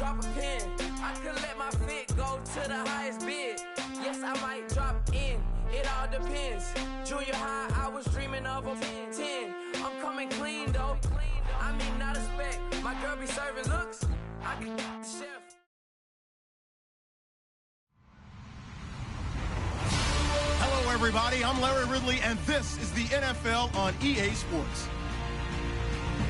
drop a pin. I could let my fit go to the highest bid. Yes, I might drop in. It all depends. Junior high, I was dreaming of a 10. I'm coming clean though. I mean, not a spec. My girl be serving looks. I can get the chef. Hello, everybody. I'm Larry Ridley, and this is the NFL on EA Sports.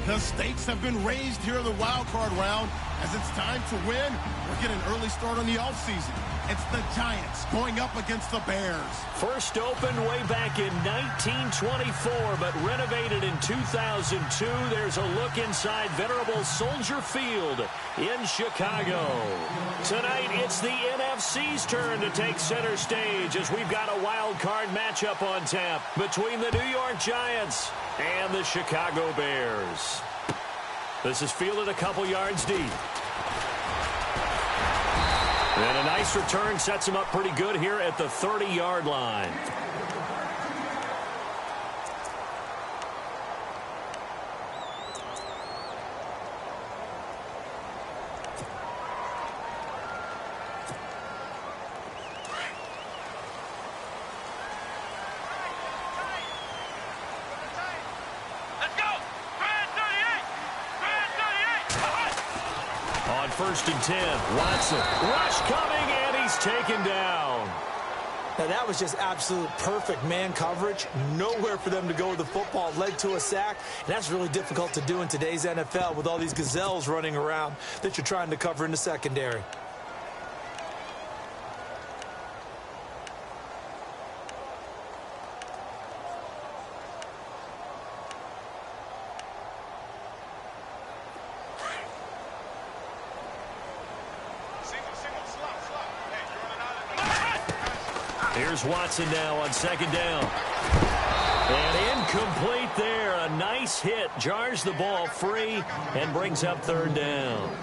The stakes have been raised here in the wild card round as it's time to win or get an early start on the offseason. It's the Giants going up against the Bears. First opened way back in 1924, but renovated in 2002. There's a look inside venerable Soldier Field in Chicago. Tonight, it's the NFC's turn to take center stage as we've got a wild card matchup on tap between the New York Giants and the Chicago Bears. This is fielded a couple yards deep. And a nice return sets him up pretty good here at the 30-yard line. First and 10. Watson. Rush coming, and he's taken down. Now, that was just absolute perfect man coverage. Nowhere for them to go with the football. Led to a sack, and that's really difficult to do in today's NFL with all these gazelles running around that you're trying to cover in the secondary. Here's Watson now on second down. And incomplete there. A nice hit. Jars the ball free and brings up third down.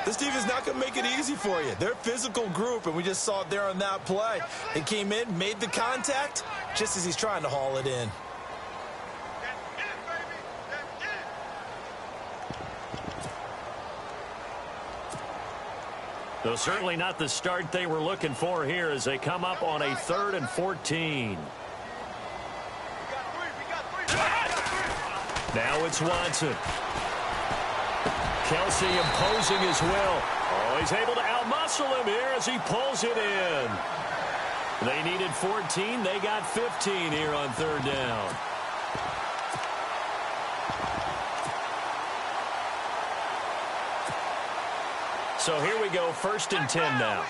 This team is not going to make it easy for you. They're a physical group, and we just saw it there on that play. He came in, made the contact, just as he's trying to haul it in. Though certainly not the start they were looking for here as they come up on a 3rd and 14. Now it's Watson. Kelsey imposing as well. Oh, he's able to outmuscle him here as he pulls it in. They needed 14. They got 15 here on third down. So here we go, 1st and 10 now.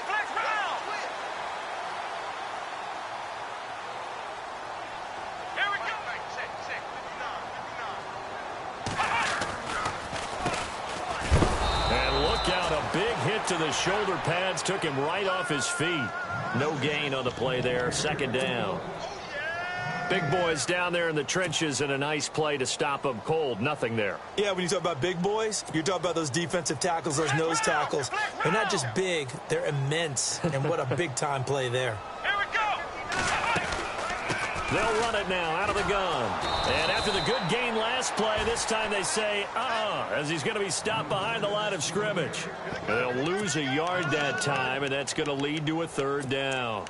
And look out, a big hit to the shoulder pads, took him right off his feet. No gain on the play there, 2nd down. Big boys down there in the trenches, and a nice play to stop them cold. Nothing there. Yeah, when you talk about big boys, you're talking about those defensive tackles, those nose tackles. They're not just big, they're immense. And what a big-time play there. Here we go! They'll run it now out of the gun. And after the good gain last play, this time they say, as he's going to be stopped behind the line of scrimmage. They'll lose a yard that time, and that's going to lead to a 3rd down.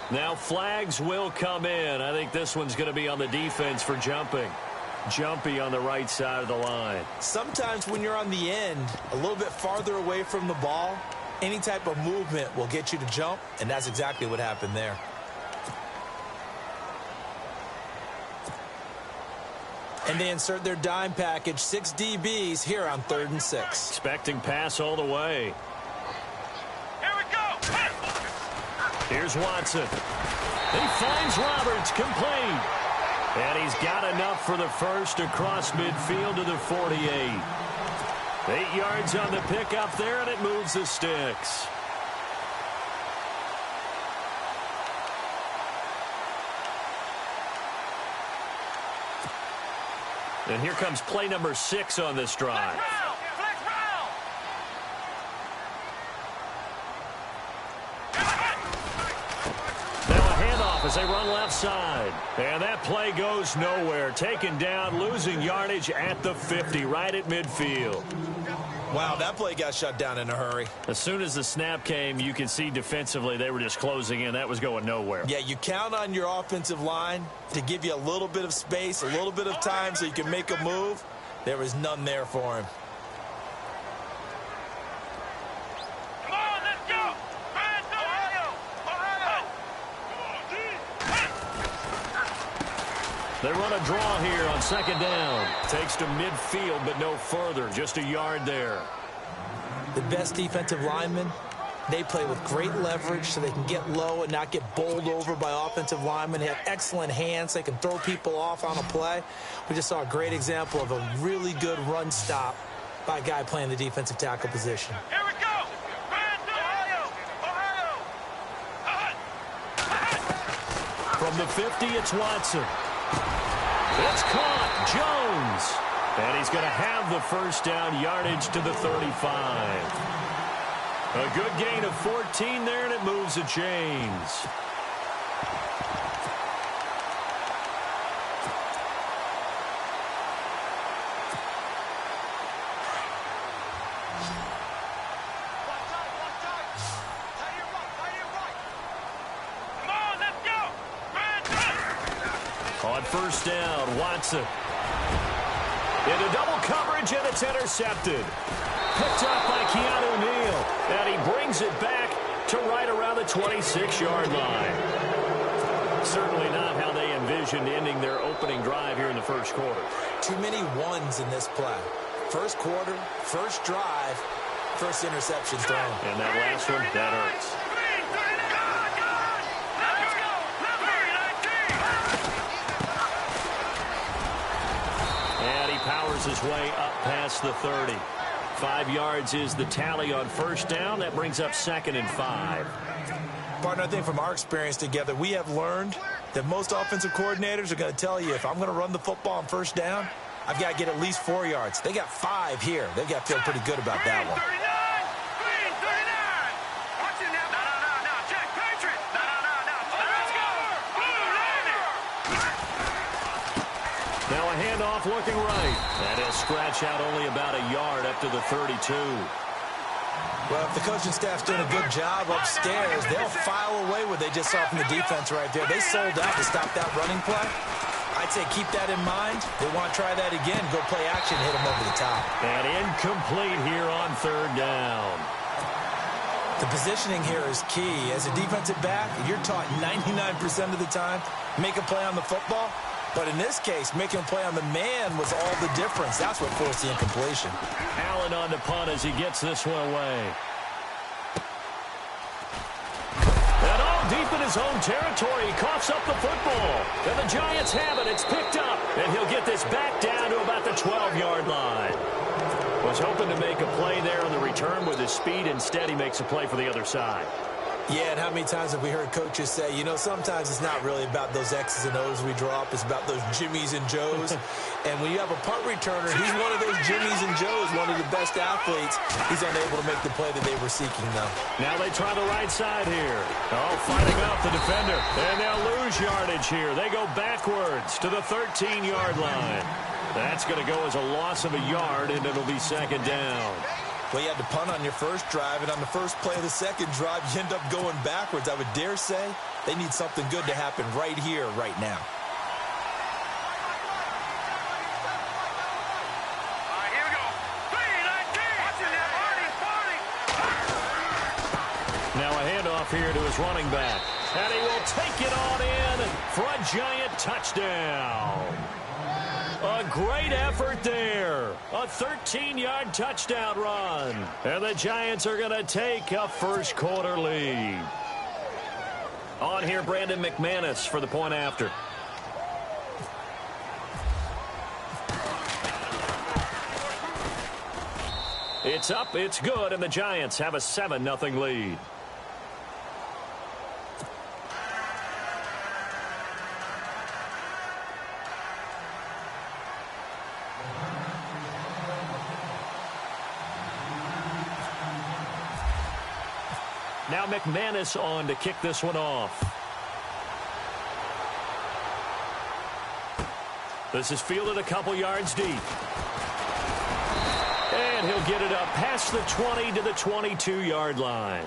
Now flags will come in. I think this one's going to be on the defense for jumping. Jumpy on the right side of the line. Sometimes when you're on the end, a little bit farther away from the ball, any type of movement will get you to jump, and that's exactly what happened there. And they insert their dime package, 6 DBs here on 3rd and 6. Expecting pass all the way. Here's Watson. He finds Roberts, complete. And he's got enough for the first across midfield to the 48. 8 yards on the pickup there, and it moves the sticks. And here comes play number 6 on this drive. as they run left side. And that play goes nowhere. Taken down, losing yardage at the 50, right at midfield. Wow, that play got shut down in a hurry. As soon as the snap came, you could see defensively they were just closing in. That was going nowhere. Yeah, you count on your offensive line to give you a little bit of space, a little bit of time so you can make a move. There was none there for him. Come on, let's go! Ohio! They run a draw here on second down. Takes to midfield, but no further. Just a yard there. The best defensive linemen, they play with great leverage so they can get low and not get bowled over by offensive linemen. They have excellent hands. They can throw people off on a play. We just saw a great example of a really good run stop by a guy playing the defensive tackle position. Here we go! From the 50, it's Watson. It's caught. Jones. And he's going to have the first down, yardage to the 35. A good gain of 14 there, and it moves the chains. Come on, let's go! On first down, Watson. Into double coverage, and it's intercepted. Picked up by Keanu Neal. And he brings it back to right around the 26-yard line. Certainly not how they envisioned ending their opening drive here in the first quarter. Too many ones in this play. First quarter, first drive, first interception thrown. And that last one, that hurts. And he powers his way up past the 30. 5 yards is the tally on first down. That brings up 2nd and 5. Partner, I think from our experience together, we have learned that most offensive coordinators are going to tell you, if I'm going to run the football on first down, I've got to get at least 4 yards. They got 5 here. They've got to feel pretty good about that one. Now a handoff looking right. And he'll scratch out only about a yard up to the 32. Well, if the coaching staff's doing a good job upstairs, they'll file away what they just saw from the defense right there. They sold out to stop that running play. I'd say keep that in mind. They want to try that again. Go play action, hit them over the top. And incomplete here on third down. The positioning here is key. As a defensive back, you're taught 99% of the time, make a play on the football. But in this case, making a play on the man was all the difference. That's what forced the incompletion. Allen on the punt as he gets this one away. And all deep in his own territory, he coughs up the football. And the Giants have it. It's picked up. And he'll get this back down to about the 12-yard line. Was hoping to make a play there on the return with his speed. Instead, he makes a play for the other side. Yeah, and how many times have we heard coaches say, you know, sometimes it's not really about those X's and O's we draw up. It's about those Jimmies and Joes. And when you have a punt returner, he's one of those Jimmies and Joes, one of the best athletes. He's unable to make the play that they were seeking, though. Now they try the right side here. Oh, fighting up the defender. And they'll lose yardage here. They go backwards to the 13-yard line. That's going to go as a loss of a yard, and it'll be second down. Well, you had to punt on your first drive, and on the first play of the second drive, you end up going backwards. I would dare say they need something good to happen right here, right now. All right, here we go. 3-19. Watching that party. Now a handoff here to his running back. And he will take it on in for a Giant touchdown. A great effort there. A 13-yard touchdown run. And the Giants are going to take a first quarter lead. On here, Brandon McManus for the point after. It's up, it's good, and the Giants have a 7-0 lead. Now McManus on to kick this one off. This is fielded a couple yards deep. And he'll get it up past the 20 to the 22-yard line.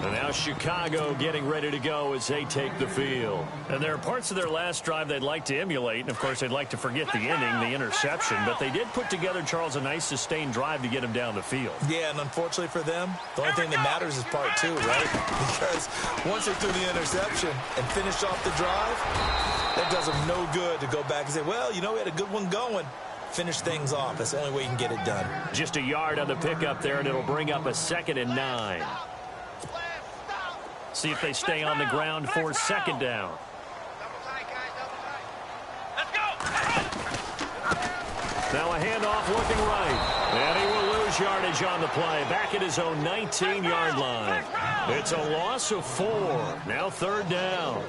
And now Chicago getting ready to go as they take the field. And there are parts of their last drive they'd like to emulate. And, of course, they'd like to forget the inning, the interception. But they did put together, Charles, a nice sustained drive to get him down the field. Yeah, and unfortunately for them, the only thing that matters is part two, right? Because once they threw the interception and finished off the drive, that does them no good to go back and say, well, you know, we had a good one going. Finish things off. That's the only way you can get it done. Just a yard on the pickup there, and it'll bring up a 2nd and 9. See if they stay on the ground for 2nd down. Now a handoff looking right. And he will lose yardage on the play. Back at his own 19-yard line. It's a loss of 4. Now 3rd down.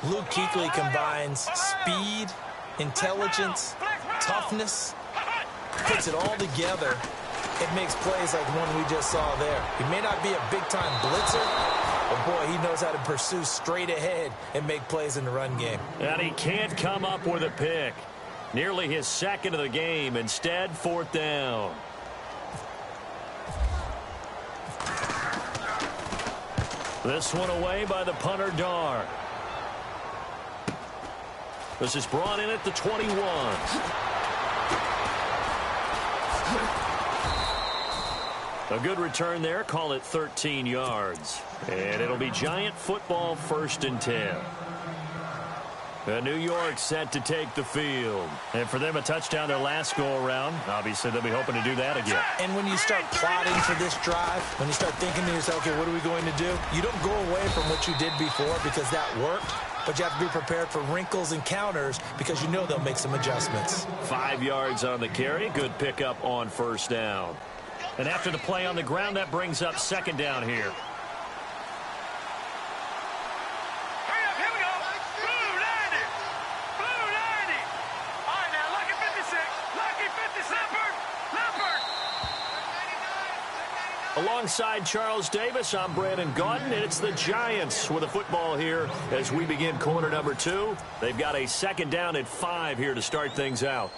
Luke Kuechly combines speed, intelligence, toughness, puts it all together. It makes plays like the one we just saw there. He may not be a big-time blitzer, but, boy, he knows how to pursue straight ahead and make plays in the run game. And he can't come up with a pick. Nearly his 2nd of the game. Instead, 4th down. This one away by the punter, Dar. This is brought in at the 21. A good return there. Call it 13 yards. And it'll be Giant football, 1st and 10. New York set to take the field. And for them, a touchdown their last go-around. Obviously, they'll be hoping to do that again. And when you start plotting for this drive, when you start thinking to yourself, okay, what are we going to do? You don't go away from what you did before because that worked. But you have to be prepared for wrinkles and counters because you know they'll make some adjustments. 5 yards on the carry. Good pickup on 1st down. And after the play on the ground, that brings up 2nd down here. Alongside Charles Davis, I'm Brandon Gaudin, and it's the Giants with the football here as we begin quarter number 2. They've got a 2nd down at 5 here to start things out.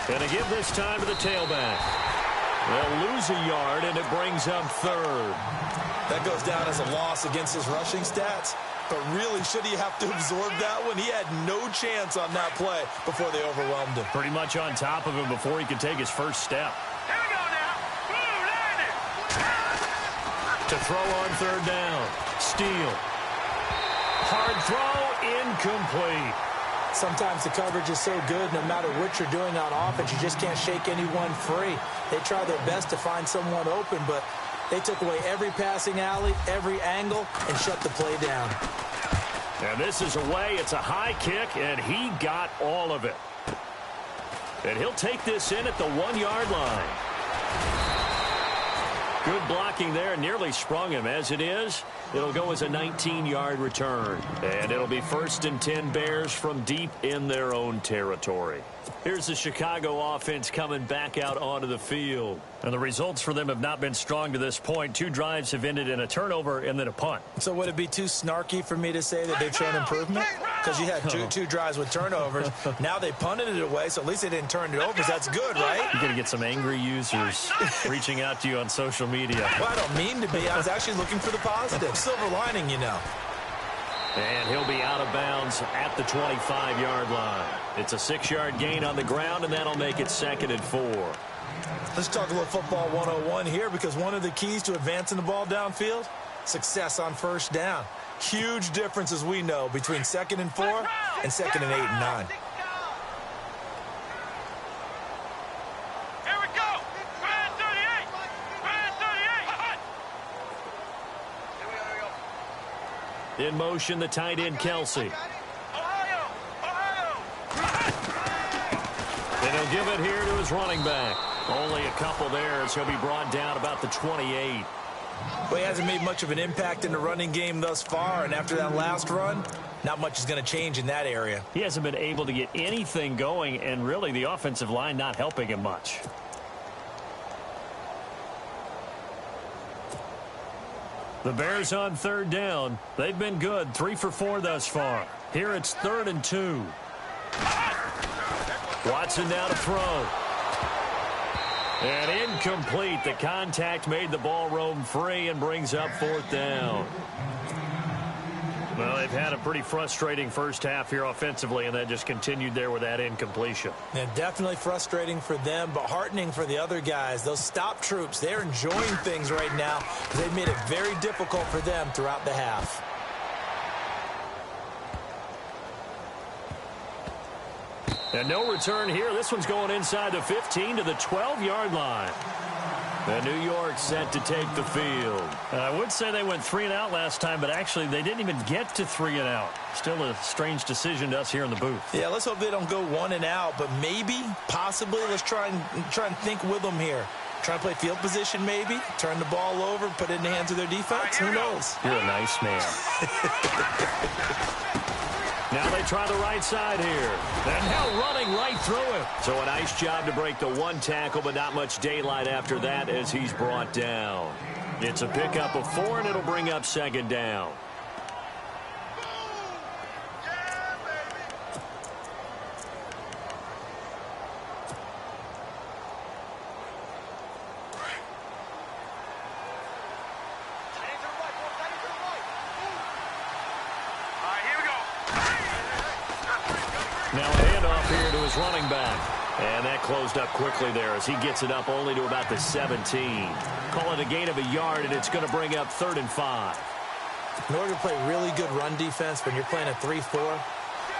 And to give this time to the tailback. They'll lose a yard, and it brings up 3rd. That goes down as a loss against his rushing stats. But really, should he have to absorb that one? He had no chance on that play before they overwhelmed him. Pretty much on top of him before he could take his first step. Here we go now. To throw on 3rd down. Steele. Hard throw, incomplete. Sometimes the coverage is so good, no matter what you're doing on offense, you just can't shake anyone free. They try their best to find someone open, but they took away every passing alley, every angle, and shut the play down. And this is away. It's a high kick, and he got all of it. And he'll take this in at the 1-yard line. Good blocking there. Nearly sprung him. As it is, it'll go as a 19-yard return. And it'll be 1st and 10 Bears from deep in their own territory. Here's the Chicago offense coming back out onto the field. And the results for them have not been strong to this point. 2 drives have ended in a turnover and then a punt. So would it be too snarky for me to say that they've shown improvement? Because you had two drives with turnovers. Now they punted it away, so at least they didn't turn it over. So that's good, right? You're going to get some angry users reaching out to you on social media. Well, I don't mean to be. I was actually looking for the positive. Silver lining, you know. And he'll be out of bounds at the 25-yard line. It's a 6-yard gain on the ground, and that'll make it 2nd and 4. Let's talk a little football 101 here, because one of the keys to advancing the ball downfield, success on 1st down. Huge difference, as we know, between 2nd and 4 and 2nd and 8 and 9. Here we go. Brand 38. Brand 38. In motion, the tight end, Kelsey. Ohio. And he'll give it here to his running back. Only a couple there, so he'll be brought down about the 28. Well, he hasn't made much of an impact in the running game thus far, and after that last run, not much is going to change in that area. He hasn't been able to get anything going, and really the offensive line not helping him much. The Bears on third down. They've been good, 3 for 4 thus far. Here it's 3rd and 2. Watson now to throw. And incomplete. The contact made the ball roam free and brings up 4th down. Well, they've had a pretty frustrating first half here offensively, and that just continued there with that incompletion. Yeah, definitely frustrating for them, but heartening for the other guys. Those stop troops, they're enjoying things right now because they've made it very difficult for them throughout the half. And no return here. This one's going inside the 15 to the 12-yard line. And New York set to take the field. I would say they went 3 and out last time, but actually they didn't even get to 3 and out. Still a strange decision to us here in the booth. Yeah, let's hope they don't go 1 and out, but maybe, possibly, let's try and think with them here. Try to play field position maybe, turn the ball over, put it in the hands of their defense. Who knows? You're a nice man. Now they try the right side here. And now running right through it. So a nice job to break the 1 tackle, but not much daylight after that as he's brought down. It's a pickup of 4, and it'll bring up 2nd down. Now a handoff here to his running back. And that closed up quickly there as he gets it up only to about the 17. Call it a gain of a yard, and it's going to bring up 3rd and 5. In order to play really good run defense when you're playing a 3-4,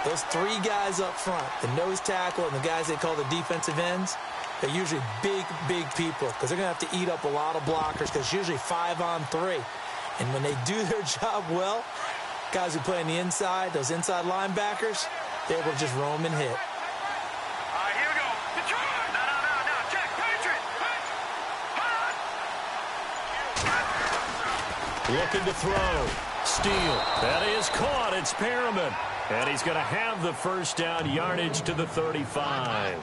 those 3 guys up front, the nose tackle and the guys they call the defensive ends, they're usually big, big people because they're going to have to eat up a lot of blockers because it's usually 5 on 3. And when they do their job well, guys who play on the inside, those inside linebackers, they're able to just roam and hit. Here we go. Detroit. No. Check. Patriot. Looking to throw. Steal. That is caught. It's Perriman. And he's going to have the first down, yardage to the 35.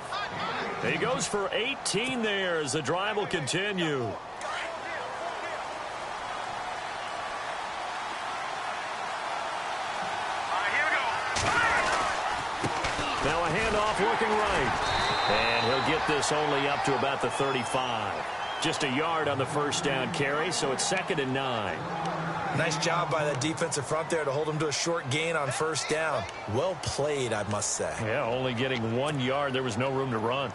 He goes for 18 there as the drive will continue. Now a handoff looking right. And he'll get this only up to about the 35. Just a yard on the first down carry, so it's 2nd and 9. Nice job by that defensive front there to hold him to a short gain on first down. Well played, I must say. Yeah, only getting 1 yard. There was no room to run.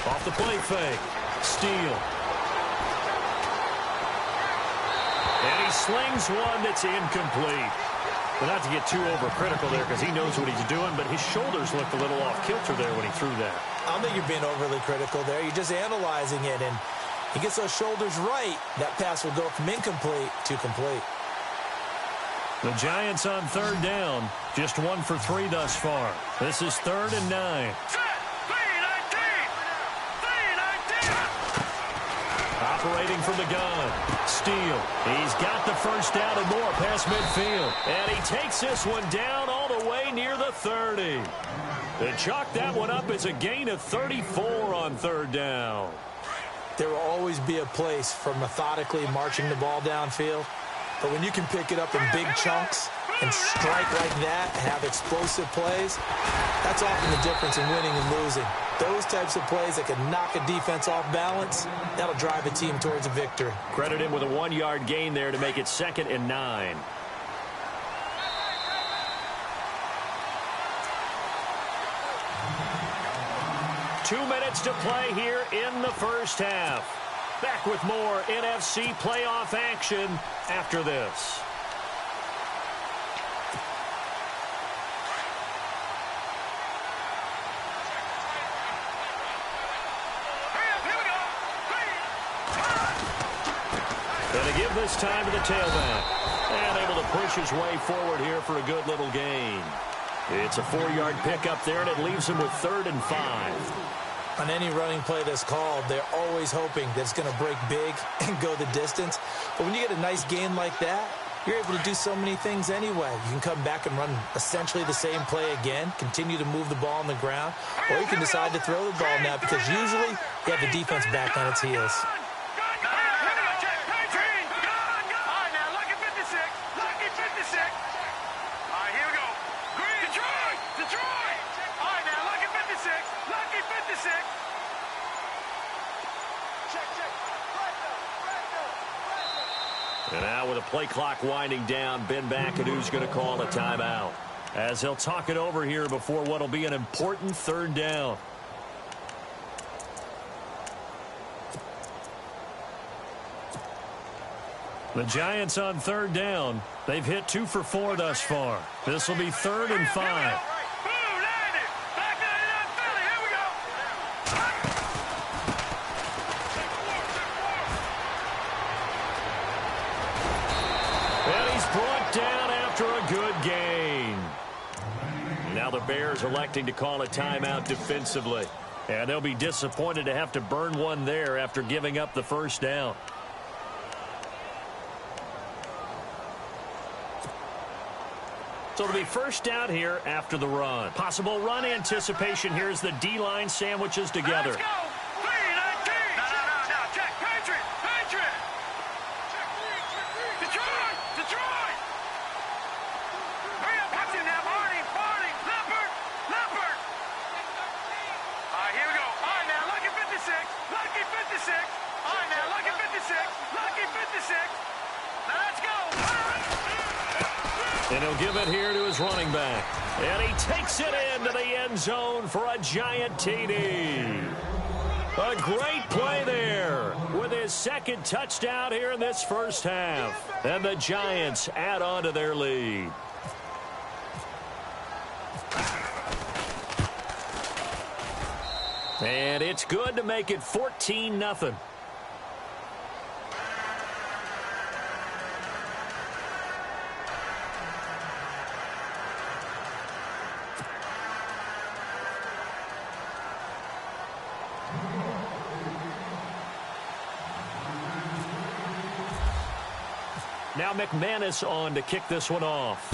Off the play fake. Steal. And he slings one that's incomplete. But not to get too overcritical there because he knows what he's doing, but his shoulders looked a little off kilter there when he threw that. I don't think you're being overly critical there. You're just analyzing it, and he gets those shoulders right. That pass will go from incomplete to complete. The Giants on third down. Just 1 for 3 thus far. This is 3rd and 9. Operating from the gun. Steal. He's got the first down and more past midfield. And he takes this one down all the way near the 30. They chalk that one up as a gain of 34 on 3rd down. There will always be a place for methodically marching the ball downfield. But when you can pick it up in big chunks and strike like that and have explosive plays, that's often the difference in winning and losing. Those types of plays that can knock a defense off balance, that'll drive a team towards a victory. Credit him with a 1-yard gain there to make it 2nd and 9. Two minutes to play here in the first half. Back with more NFC playoff action after this. give this time to the tailback. And able to push his way forward here for a good little gain. It's a 4-yard pickup there, and it leaves him with 3rd and 5. On any running play that's called, they're always hoping that it's going to break big and go the distance. But when you get a nice gain like that, you're able to do so many things anyway. You can come back and run essentially the same play again, continue to move the ball on the ground, or you can decide to throw the ball now because usually you have the defense back on its heels. And now with the play clock winding down, Ben back, and who's going to call a timeout? As they'll talk it over here before what will be an important 3rd down. The Giants on 3rd down. They've hit 2 for 4 thus far. This will be 3rd and 5. Down after a good gain. Now the Bears electing to call a timeout defensively. And they'll be disappointed to have to burn one there after giving up the 1st down. So it'll be 1st down here after the run. Possible run anticipation here as the D-line sandwiches together. Let's go. And he'll give it here to his running back. And he takes it into the end zone for a giant TD. A great play there with his 2nd touchdown here in this 1st half. And the Giants add on to their lead. And it's good to make it 14-0. Now McManus on to kick this one off.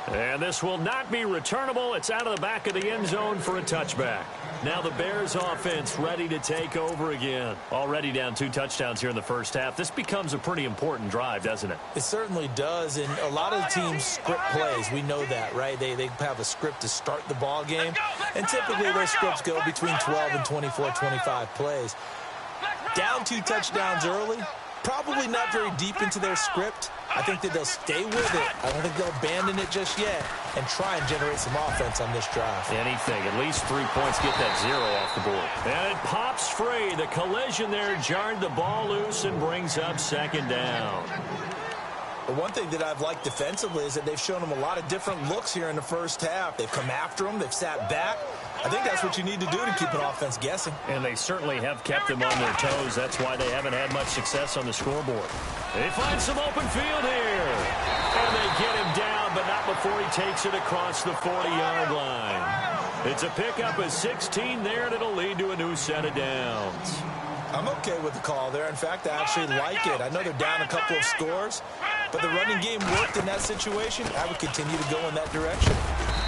And this will not be returnable. It's out of the back of the end zone for a touchback. Now the Bears offense ready to take over again. Already down 2 touchdowns here in the 1st half. This becomes a pretty important drive, doesn't it? It certainly does, and a lot of teams script plays. We know that, right? They have a script to start the ball game, and typically those scripts go between 12 and 24, 25 plays. Down 2 touchdowns early, probably not very deep into their script. I think that they'll stay with it. I don't think they'll abandon it just yet and try and generate some offense on this drive. Anything. At least 3 points. Get that 0 off the board. And it pops free. The collision there jarred the ball loose and brings up 2nd down. But one thing that I've liked defensively is that they've shown them a lot of different looks here in the 1st half. They've come after them. They've sat back. I think that's what you need to do to keep an offense guessing. And they certainly have kept them on their toes. That's why they haven't had much success on the scoreboard. They find some open field here. And they get him down, but not before he takes it across the 40-yard line. It's a pickup of 16 there, and it'll lead to a new set of downs. I'm okay with the call there. In fact, I actually like it. I know they're down a couple of scores, but the running game worked in that situation. I would continue to go in that direction.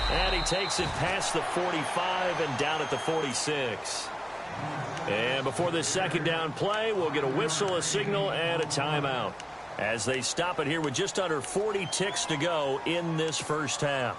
And he takes it past the 45 and down at the 46. And before this 2nd down play, we'll get a whistle, a signal, and a timeout as they stop it here with just under 40 ticks to go in this 1st half.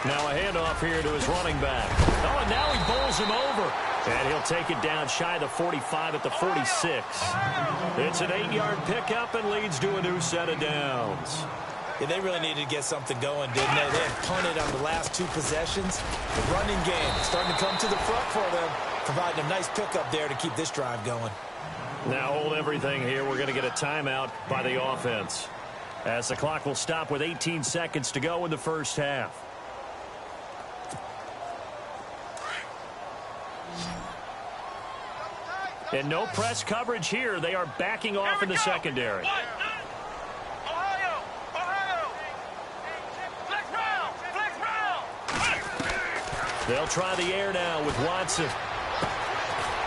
Now a handoff here to his running back. Oh, and now he bowls him over. And he'll take it down shy of the 45 at the 46. It's an 8-yard pickup and leads to a new set of downs. Yeah, they really needed to get something going, didn't they? They had punted on the last 2 possessions. The running game starting to come to the front for them, providing a nice pickup there to keep this drive going. Now hold everything here. We're going to get a timeout by the offense, as the clock will stop with 18 seconds to go in the first half. And no press coverage here. They are backing off in the secondary. They'll try the air now with Watson.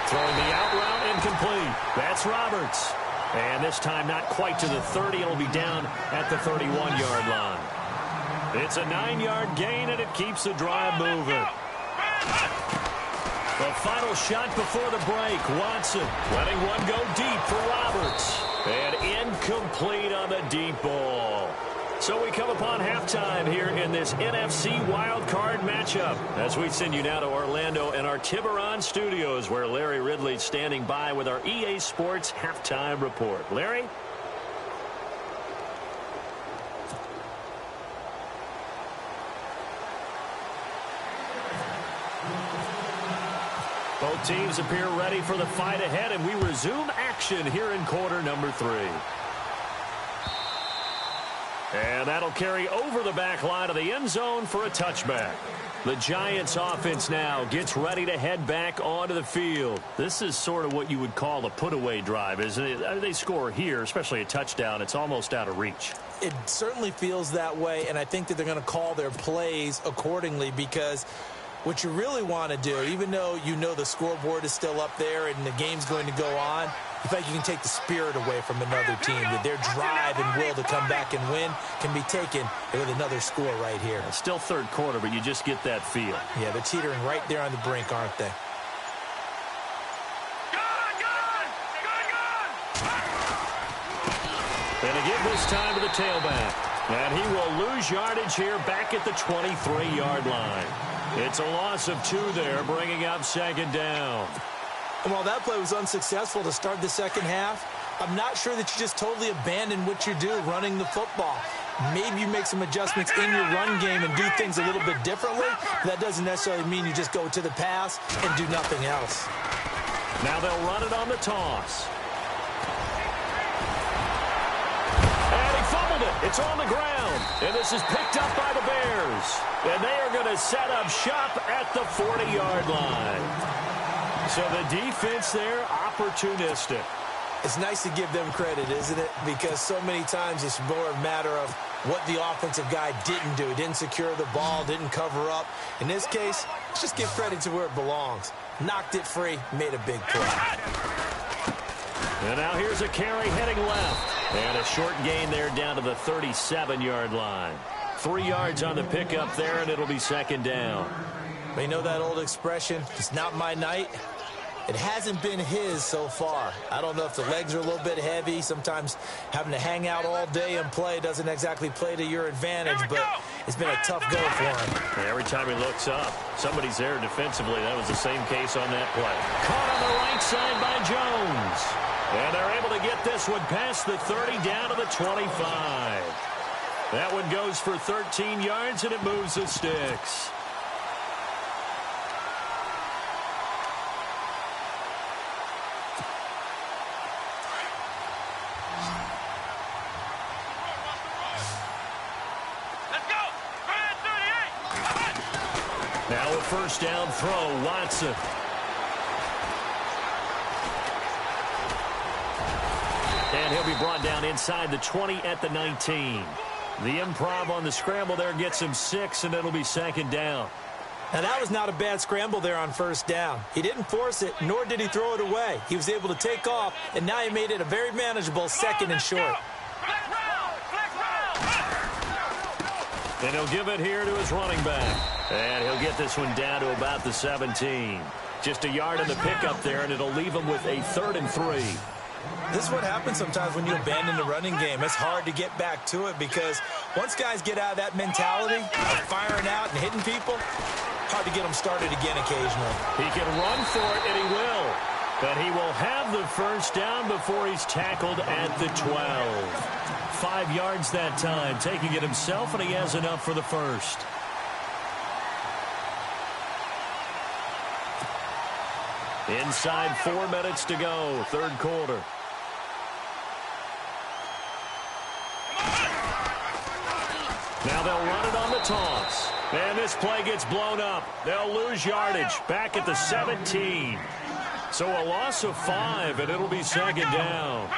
Throwing the out route, incomplete. That's Roberts. And this time not quite to the 30. It'll be down at the 31-yard line. It's a 9-yard gain, and it keeps the drive moving. The final shot before the break. Watson letting one go deep for Roberts. And incomplete on the deep ball. So we come upon halftime here in this NFC wildcard matchup, as we send you now to Orlando and our Tiburon studios, where Larry Ridley's standing by with our EA Sports halftime report. Larry? Both teams appear ready for the fight ahead, and we resume action here in quarter number 3. And that'll carry over the back line of the end zone for a touchback. The Giants offense now gets ready to head back onto the field. This is sort of what you would call a put-away drive, isn't it? They score here, especially a touchdown. It's almost out of reach. It certainly feels that way, and I think that they're going to call their plays accordingly, because what you really want to do, even though you know the scoreboard is still up there and the game's going to go on, you think you can take the spirit away from another team, that their drive and will to come back and win can be taken with another score right here. It's still third quarter, but you just get that feel. Yeah, they're teetering right there on the brink, aren't they? And a give this time to the tailback. And he will lose yardage here back at the 23-yard line. It's a loss of 2 there, bringing up second down. And while that play was unsuccessful to start the second half, I'm not sure that you just totally abandon what you do running the football. Maybe you make some adjustments in your run game and do things a little bit differently. That doesn't necessarily mean you just go to the pass and do nothing else. Now they'll run it on the toss. And he fumbled it. It's on the ground. And this is picked up by the Bears. And they are going to set up shop at the 40-yard line. So the defense there, opportunistic. It's nice to give them credit, isn't it? Because so many times it's more a matter of what the offensive guy didn't do. He didn't secure the ball, didn't cover up. In this case, let's just give credit to where it belongs. Knocked it free, made a big play. And now here's a carry heading left. And a short gain there down to the 37-yard line. 3 yards on the pickup there, and it'll be second down. You know that old expression, it's not my night? It hasn't been his so far. I don't know if the legs are a little bit heavy. Sometimes having to hang out all day and play doesn't exactly play to your advantage, but it's been a tough go for him. Every time he looks up, somebody's there defensively. That was the same case on that play. Caught on the right side by Jones. And they're able to get this one past the 30 down to the 25. That one goes for 13 yards, and it moves the sticks. Now a first down throw, Watson. And he'll be brought down inside the 20 at the 19. The improv on the scramble there gets him 6, and it'll be second down. Now that was not a bad scramble there on first down. He didn't force it, nor did he throw it away. He was able to take off, and now he made it a very manageable second and short. And he'll give it here to his running back. And he'll get this one down to about the 17. Just a yard in the pickup there, and it'll leave him with a 3rd and 3. This is what happens sometimes when you abandon the running game. It's hard to get back to it because once guys get out of that mentality of firing out and hitting people, hard to get him started again occasionally. He can run for it, and he will. But he will have the first down before he's tackled at the 12. 5 yards that time, taking it himself, and he has enough for the first. Inside 4 minutes to go, third quarter. Now they'll run it on the toss. And this play gets blown up. They'll lose yardage back at the 17. So a loss of 5, and it'll be second down.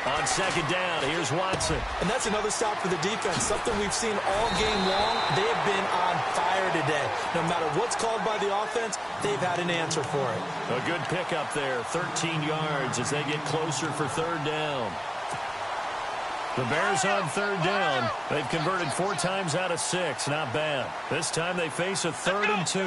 On second down, here's Watson. And that's another stop for the defense, something we've seen all game long. They have been on fire today. No matter what's called by the offense, they've had an answer for it. A good pickup there, 13 yards as they get closer for third down. The Bears on third down. They've converted 4 times out of 6. Not bad. This time they face a 3rd and 2.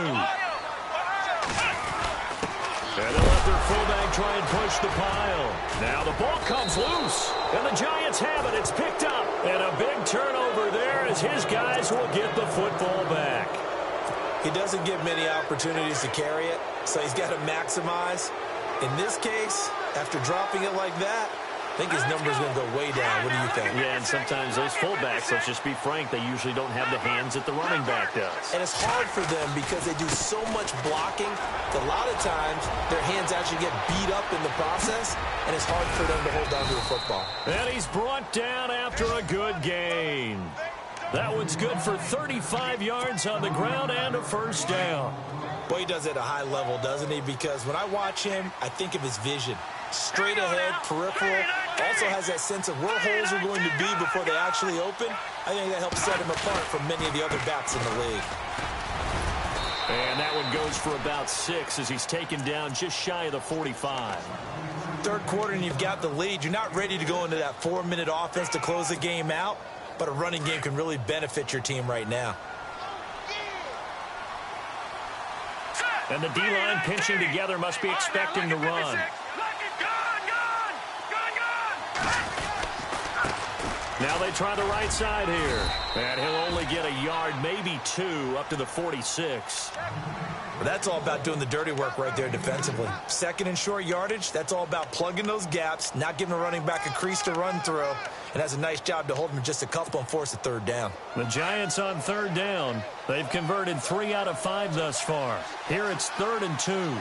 And they'll let their fullback try and push the pile. Now the ball comes loose. And the Giants have it. It's picked up. And a big turnover there as his guys will get the football back. He doesn't get many opportunities to carry it, so he's got to maximize. In this case, after dropping it like that, I think his number's going to go way down. What do you think? Yeah, and sometimes those fullbacks, let's just be frank, they usually don't have the hands that the running back does. And it's hard for them because they do so much blocking that a lot of times their hands actually get beat up in the process, and it's hard for them to hold on to the football. And he's brought down after a good gain. That one's good for 35 yards on the ground and a first down. Boy, he does it at a high level, doesn't he? Because when I watch him, I think of his vision. Straight ahead, peripheral, also has that sense of where holes are going to be before they actually open. I think that helps set him apart from many of the other backs in the league. And that one goes for about 6 as he's taken down just shy of the 45. Third quarter and you've got the lead. You're not ready to go into that 4-minute offense to close the game out, but a running game can really benefit your team right now. And the D-line pinching together must be expecting to run. Now they try the right side here. And he'll only get a yard, maybe 2, up to the 46. Well, that's all about doing the dirty work right there defensively. Second and short yardage, that's all about plugging those gaps, not giving a running back a crease to run through, and has a nice job to hold him just a couple and force a third down. The Giants on third down. They've converted 3 out of 5 thus far. Here it's 3rd and 2.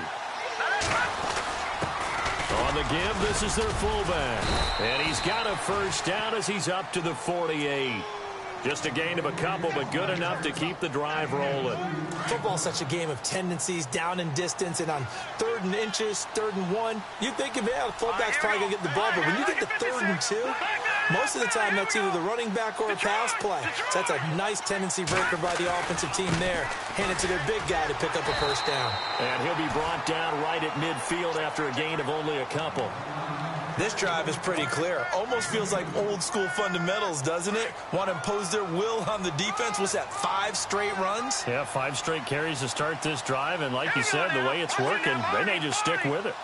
On the give, this is their fullback. And he's got a first down as he's up to the 48. Just a gain of a couple, but good enough to keep the drive rolling. Football's such a game of tendencies, down and distance, and on 3rd and inches, 3rd and 1, you think, yeah, the fullback's probably going to get the ball, but when you get to 3rd and 2, most of the time that's either the running back or a pass play. So that's a nice tendency breaker by the offensive team there. Hand it to their big guy to pick up a first down. And he'll be brought down right at midfield after a gain of only a couple. This drive is pretty clear. Almost feels like old school fundamentals, doesn't it? Want to impose their will on the defense. What's that, 5 straight runs? Yeah, 5 straight carries to start this drive. And like you said, the way it's working, they may just stick with it.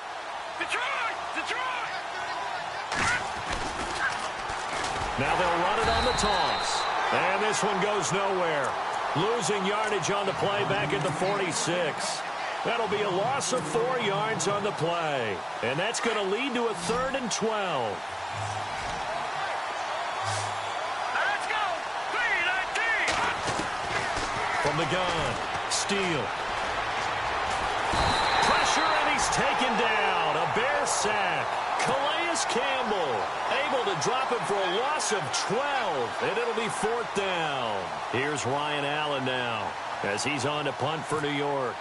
Now they'll run it on the toss. And this one goes nowhere. Losing yardage on the play back at the 46. That'll be a loss of 4 yards on the play. And that's going to lead to a 3rd and 12. Let's go. 3-19. From the gun, Steele. Pressure, and he's taken down. A Bear sack. Calais Campbell able to drop it for a loss of 12. And it'll be 4th down. Here's Ryan Allen now as he's on to punt for New York.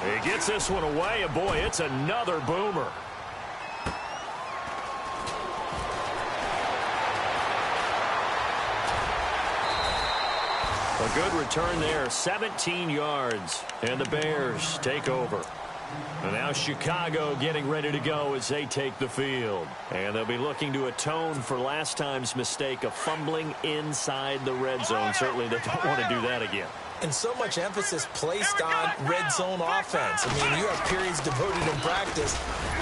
He gets this one away, and boy, it's another boomer. A good return there, 17 yards, and the Bears take over. And now Chicago getting ready to go as they take the field. And they'll be looking to atone for last time's mistake of fumbling inside the red zone. Certainly they don't want to do that again. And so much emphasis placed on red zone offense. I mean, you have periods devoted in practice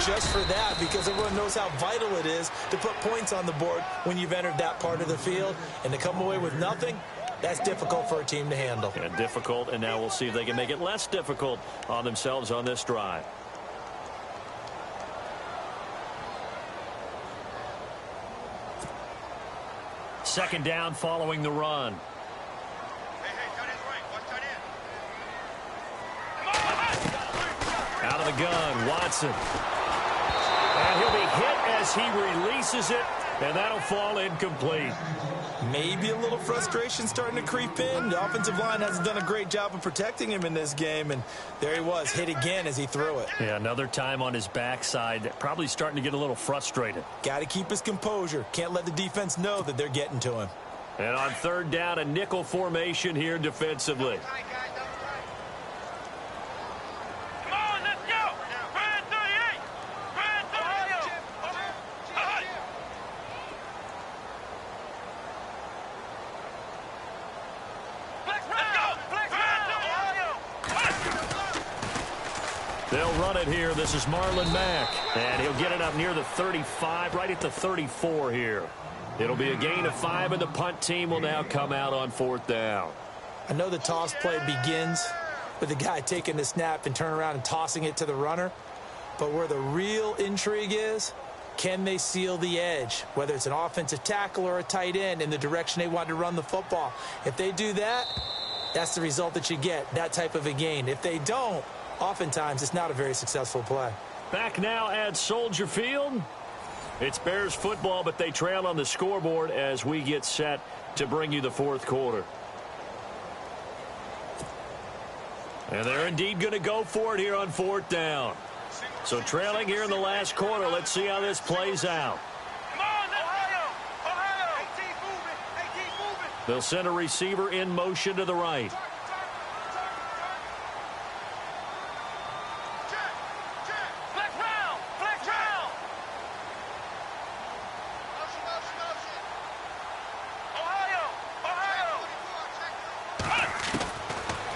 just for that because everyone knows how vital it is to put points on the board when you've entered that part of the field. And to come away with nothing, That's difficult for a team to handle. Yeah, difficult, and now we'll see if they can make it less difficult on themselves on this drive. Second down following the run. Out of the gun, Watson. And he'll be hit as he releases it, and that'll fall incomplete. Maybe a little frustration starting to creep in. The offensive line hasn't done a great job of protecting him in this game, and there he was, hit again as he threw it. Yeah, another time on his backside, probably starting to get a little frustrated. Got to keep his composure. Can't let the defense know that they're getting to him. And on third down, a nickel formation here defensively. They'll run it here. This is Marlon Mack. And he'll get it up near the 35, right at the 34 here. It'll be a gain of 5, and the punt team will now come out on fourth down. I know the toss play begins with the guy taking the snap and turning around and tossing it to the runner. But where the real intrigue is, can they seal the edge, whether it's an offensive tackle or a tight end, in the direction they want to run the football? If they do that, that's the result that you get, that type of a gain. If they don't, oftentimes it's not a very successful play. Back now at Soldier Field. It's Bears football, but they trail on the scoreboard as we get set to bring you the fourth quarter. And they're indeed going to go for it here on fourth down. So trailing here in the last quarter. Let's see how this plays out. They'll send a receiver in motion to the right.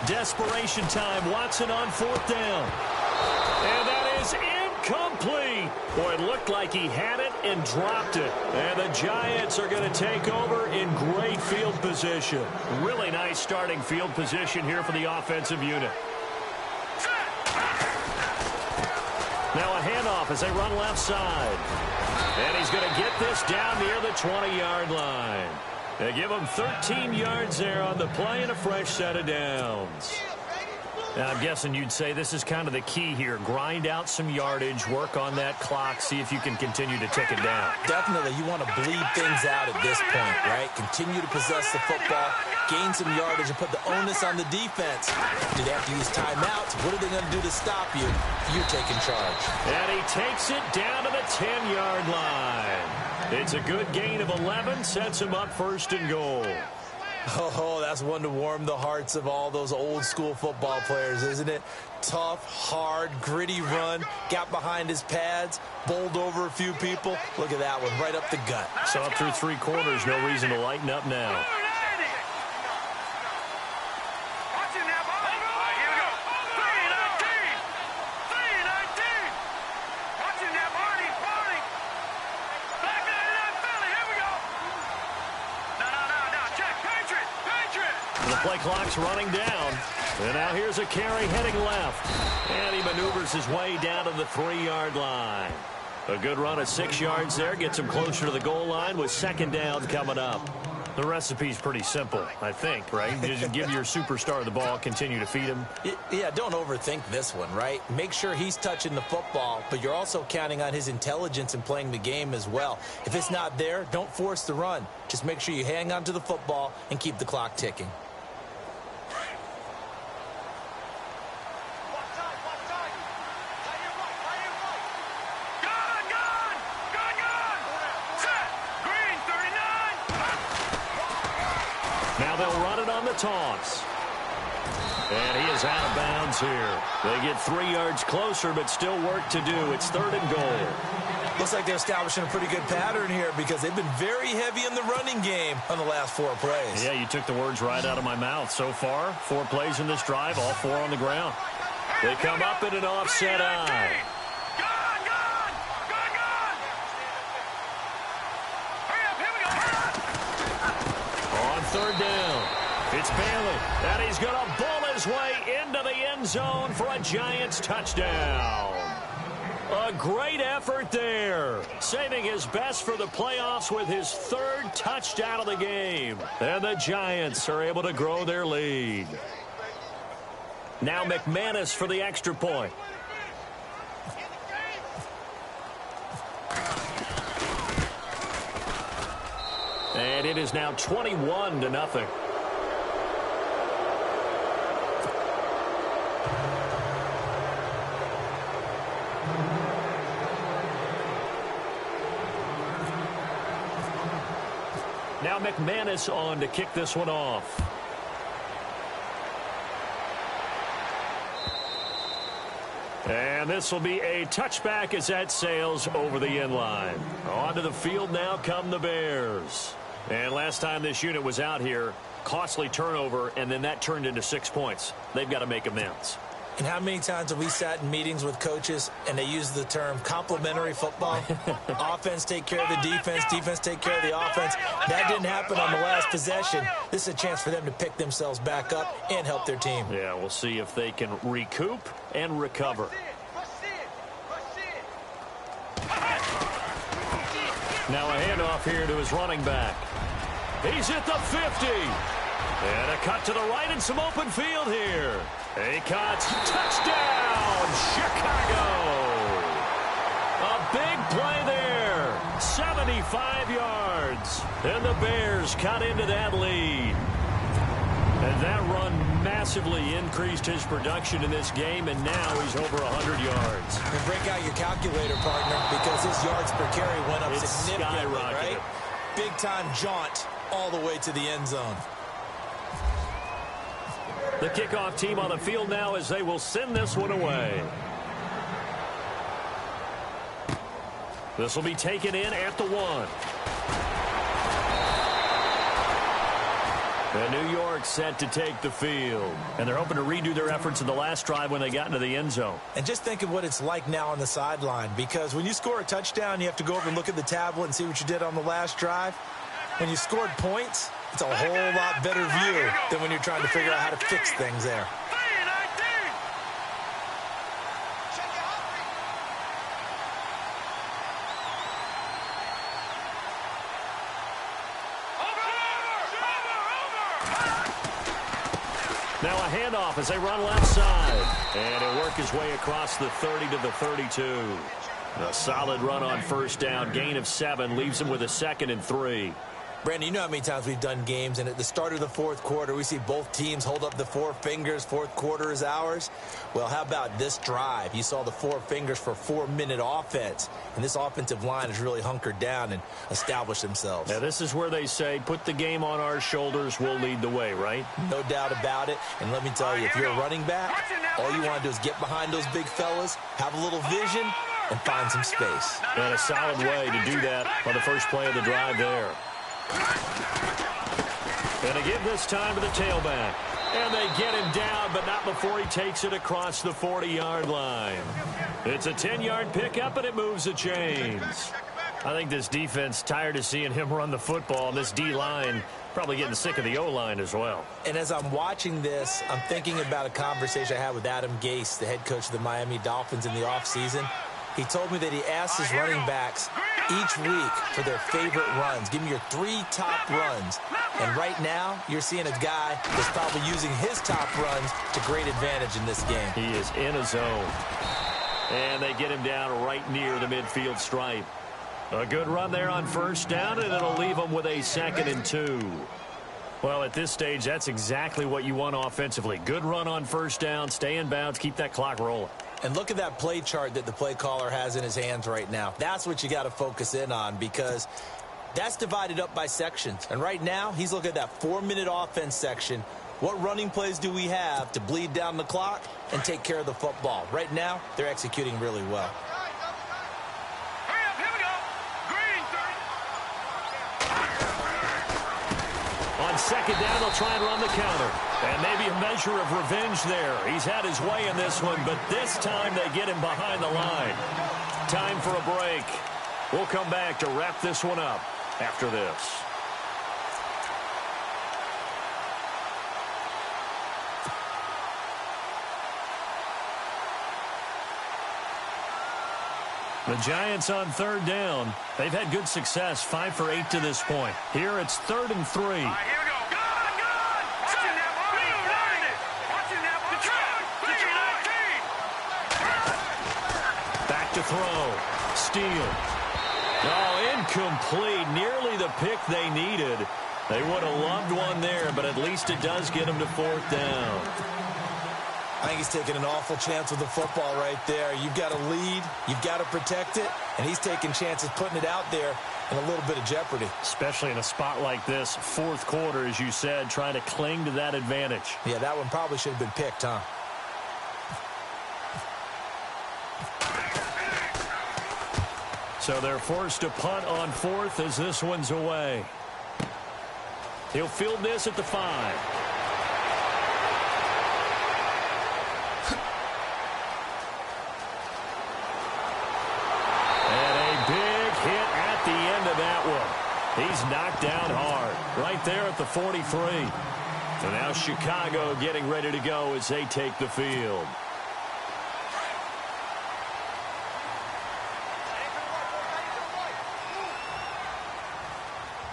Desperation time. Watson on fourth down. And that is incomplete. Boy, it looked like he had it and dropped it. And the Giants are going to take over in great field position. Really nice starting field position here for the offensive unit. Now a handoff as they run left side. And he's going to get this down near the 20-yard line. They give him 13 yards there on the play and a fresh set of downs. Now, I'm guessing you'd say this is kind of the key here. Grind out some yardage, work on that clock, see if you can continue to tick it down. Definitely, you want to bleed things out at this point, right? Continue to possess the football, gain some yardage, and put the onus on the defense. Do they have to use timeouts? What are they going to do to stop you? You're taking charge. And he takes it down to the 10-yard line. It's a good gain of 11, sets him up first and goal. Oh, that's one to warm the hearts of all those old-school football players, isn't it? Tough, hard, gritty run, got behind his pads, bowled over a few people. Look at that one, right up the gut. So up through three quarters, no reason to lighten up now. Play clock's running down. And now here's a carry heading left. And he maneuvers his way down to the 3-yard line. A good run of 6 yards there. Gets him closer to the goal line with second down coming up. The recipe's pretty simple, I think, right? Just give your superstar the ball, continue to feed him. Yeah, don't overthink this one, right? Make sure he's touching the football, but you're also counting on his intelligence in playing the game as well. If it's not there, don't force the run. Just make sure you hang on to the football and keep the clock ticking. Toss. And he is out of bounds here. They get 3 yards closer, but still work to do. It's third and goal. Looks like they're establishing a pretty good pattern here because they've been very heavy in the running game on the last 4 plays. Yeah, you took the words right out of my mouth. So far, 4 plays in this drive, all 4 on the ground. They come up in an offset eye. On third down. It's Bailey, and he's going to bull his way into the end zone for a Giants touchdown. A great effort there, saving his best for the playoffs with his third touchdown of the game. And the Giants are able to grow their lead. Now McManus for the extra point. And it is now 21-0. Now McManus on to kick this one off. And this will be a touchback as that sails over the end line. Onto the field now come the Bears. And last time this unit was out here, costly turnover, and then that turned into 6 points. They've got to make amends. And how many times have we sat in meetings with coaches and they use the term complementary football? Offense take care of the defense, defense take care of the offense. That didn't happen on the last possession. This is a chance for them to pick themselves back up and help their team. Yeah, we'll see if they can recoup and recover. Now a handoff here to his running back. He's at the 50. And a cut to the right and some open field here. A cut. Touchdown, Chicago. A big play there. 75 yards. And the Bears cut into that lead. And that run massively increased his production in this game, and now he's over 100 yards. And break out your calculator, partner, because his yards per carry went up significantly, right? Big-time jaunt all the way to the end zone. The kickoff team on the field now as they will send this one away. This will be taken in at the 1. And New York set to take the field. And they're hoping to redo their efforts in the last drive when they got into the end zone. And just think of what it's like now on the sideline, because when you score a touchdown, you have to go over and look at the tablet and see what you did on the last drive. When you scored points, it's a whole lot better view than when you're trying to figure out how to fix things there. Now a handoff as they run left side. And he'll work his way across the 30 to the 32. A solid run on first down. Gain of 7 leaves him with a 2nd and 3. Brandon, you know how many times we've done games, and at the start of the fourth quarter, we see both teams hold up the 4 fingers, fourth quarter is ours. Well, how about this drive? You saw the 4 fingers for 4-minute offense, and this offensive line has really hunkered down and established themselves. Now, this is where they say, put the game on our shoulders, we'll lead the way, right? No doubt about it, and let me tell you, if you're a running back, all you want to do is get behind those big fellas, have a little vision, and find some space. And a solid way to do that on the first play of the drive there. And to give this time to the tailback. And they get him down, but not before he takes it across the 40-yard line. It's a 10-yard pickup, and it moves the chains. I think this defense tired of seeing him run the football, and this D-line probably getting sick of the O-line as well. And as I'm watching this, I'm thinking about a conversation I had with Adam Gase, the head coach of the Miami Dolphins in the offseason. He told me that he asked his running backs each week for their favorite runs. Give me your 3 top runs. And right now, you're seeing a guy that's probably using his top runs to great advantage in this game. He is in a zone. And they get him down right near the midfield stripe. A good run there on first down, and it'll leave him with a 2nd and 2. Well, at this stage, that's exactly what you want offensively. Good run on first down, stay in bounds, keep that clock rolling. And look at that play chart that the play caller has in his hands right now. That's what you got to focus in on, because that's divided up by sections. And right now, he's looking at that 4-minute offense section. What running plays do we have to bleed down the clock and take care of the football? Right now, they're executing really well. On second down, they'll try and run the counter. And maybe a measure of revenge there. He's had his way in this one, but this time they get him behind the line. Time for a break. We'll come back to wrap this one up after this. The Giants on third down. They've had good success, 5 for 8 to this point. Here it's 3rd and 3. Here we go. Good. Watching that ball. Watching that ball. Back to throw. Steele. Oh, incomplete. Nearly the pick they needed. They would have loved one there, but at least it does get them to 4th down. I think he's taking an awful chance with the football right there. You've got to lead, you've got to protect it, and he's taking chances putting it out there in a little bit of jeopardy. Especially in a spot like this, 4th quarter, as you said, trying to cling to that advantage. Yeah, that one probably should have been picked, huh? So they're forced to punt on 4th as this one's away. He'll field this at the 5. He's knocked down hard right there at the 43. So now Chicago getting ready to go as they take the field.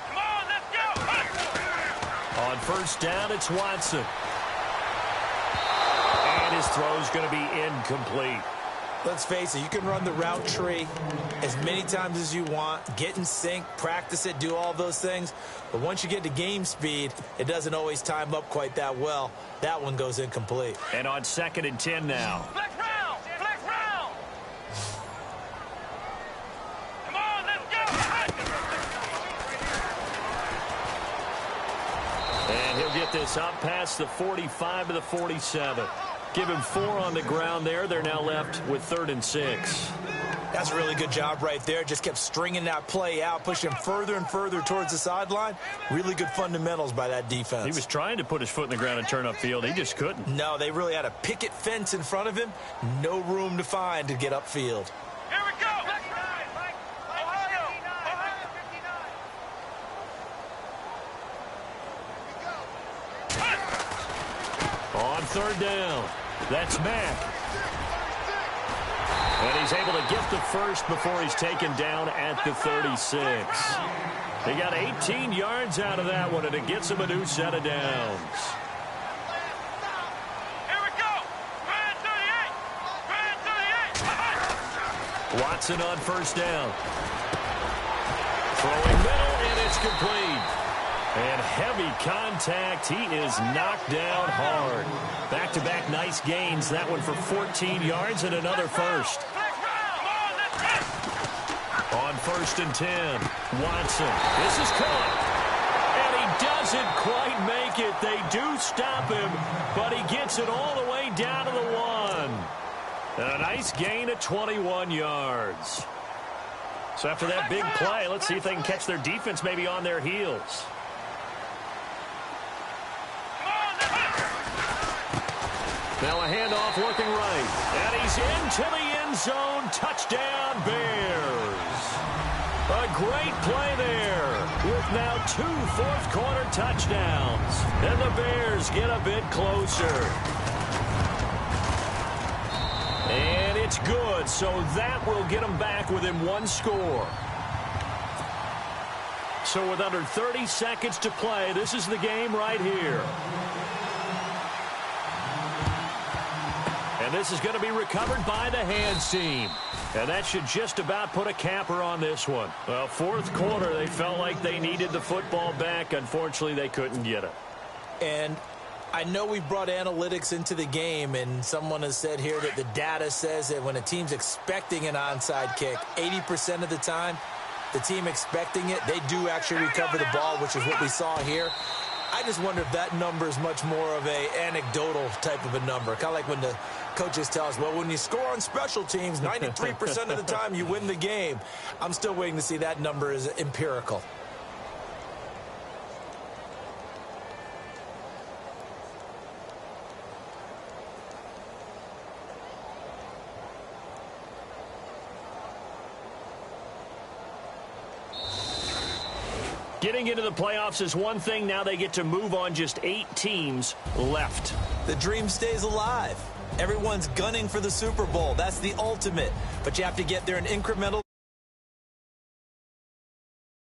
Come on, let's go. On first down, it's Watson. And his throw's going to be incomplete. Let's face it, you can run the route tree as many times as you want, get in sync, practice it, do all those things. But once you get to game speed, it doesn't always time up quite that well. That one goes incomplete. And on 2nd and 10 now. Flex round. Come on, let's go. And he'll get this up past the 45 to the 47. Give him 4 on the ground there. They're now left with 3rd and 6. That's a really good job right there. Just kept stringing that play out, pushing him further and further towards the sideline. Really good fundamentals by that defense. He was trying to put his foot in the ground and turn upfield. He just couldn't. No, they really had a picket fence in front of him. No room to find to get upfield. Here we go. On 3rd down, that's Mack. And he's able to get the first before he's taken down at the 36. He got 18 yards out of that one, and it gets him a new set of downs. Here we go. Grand 38. Watson on first down. Throwing middle, and it's complete. And heavy contact. He is knocked down hard. Back-to-back nice gains. That one for 14 yards and another first. On 1st and 10, Watson. This is caught. And he doesn't quite make it. They do stop him, but he gets it all the way down to the 1. And a nice gain of 21 yards. So after that big play, let's see if they can catch their defense maybe on their heels. Now a handoff working right. And he's into the end zone. Touchdown, Bears. A great play there with now 2 fourth-quarter touchdowns. And the Bears get a bit closer. And it's good, so that will get them back within 1 score. So with under 30 seconds to play, this is the game right here. And this is going to be recovered by the hands team. And that should just about put a capper on this one. Well, 4th quarter, they felt like they needed the football back. Unfortunately, they couldn't get it. And I know we brought analytics into the game, and someone has said here that the data says that when a team's expecting an onside kick, 80% of the time, the team expecting it, they do actually recover the ball, which is what we saw here. I just wonder if that number is much more of a anecdotal type of a number. Kind of like when the coaches tell us, well, when you score on special teams, 93% of the time you win the game. I'm still waiting to see that number is empirical. Getting into the playoffs is one thing. Now they get to move on just 8 teams left. The dream stays alive. Everyone's gunning for the Super Bowl. That's the ultimate. But you have to get there in incremental